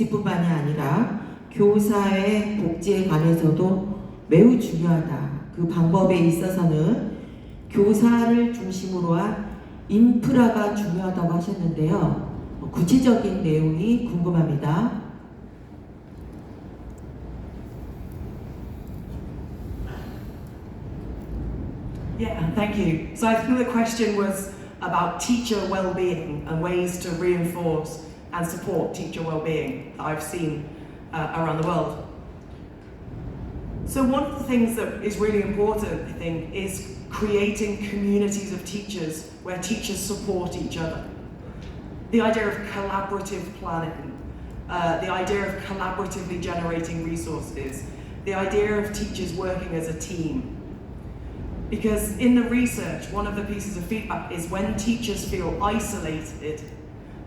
복지뿐만이 아니라 교사의 복지에 관해서도 매우 중요하다. 그 방법에 있어서는 교사를 중심으로 한 인프라가 중요하다고 하셨는데요. 구체적인 내용이 궁금합니다. Yeah, thank you. So I think the question was about teacher well-being and ways to reinforce and support teacher well-being that I've seen around the world. So one of the things that is really important, I think, is creating communities of teachers where teachers support each other. The idea of collaborative planning, the idea of collaboratively generating resources, the idea of teachers working as a team. Because in the research, one of the pieces of feedback is when teachers feel isolated,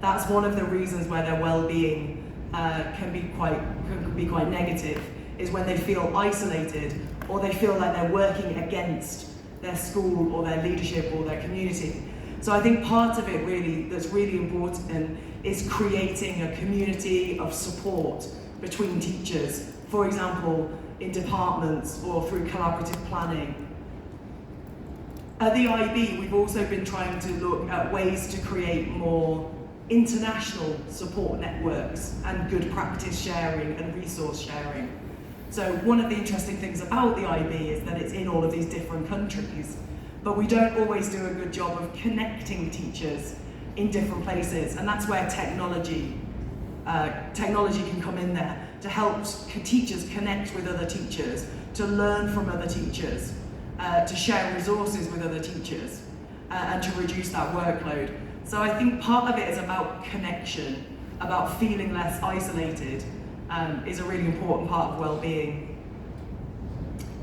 that's one of the reasons where their well-being can be quite negative, is when they feel isolated or they feel like they're working against their school or their leadership or their community. So I think part of it really that's really important is creating a community of support between teachers, for example, in departments or through collaborative planning. At the IB, we've also been trying to look at ways to create more international support networks and good practice sharing and resource sharing. So one of the interesting things about the IB is that it's in all of these different countries, but we don't always do a good job of connecting teachers in different places, and that's where technology can come in there to help teachers connect with other teachers, to learn from other teachers, to share resources with other teachers, and to reduce that workload. So I think part of it is about connection, about feeling less isolated, is a really important part of well-being.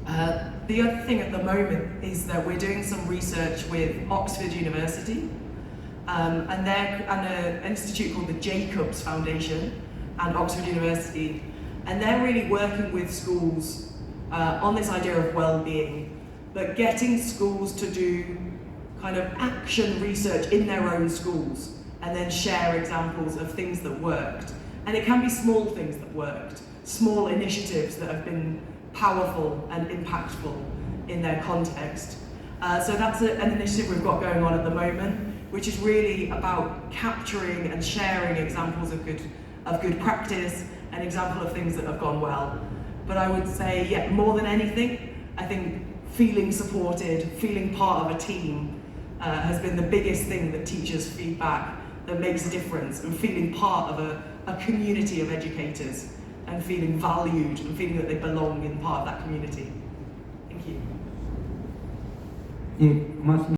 The other thing at the moment is that we're doing some research with Oxford University and an institute called the Jacobs Foundation and Oxford University, and they're really working with schools on this idea of well-being, but getting schools to do kind of action research in their own schools and then share examples of things that worked. And it can be small things that worked, small initiatives that have been powerful and impactful in their context. So that's an initiative we've got going on at the moment, which is really about capturing and sharing examples of good practice and example of things that have gone well. But I would say, yeah, more than anything, I think feeling supported, feeling part of a team has been the biggest thing that teachers feedback that makes a difference, and feeling part of a community of educators and feeling valued and feeling that they belong in part of that community. Thank you. 예, 고맙습니다.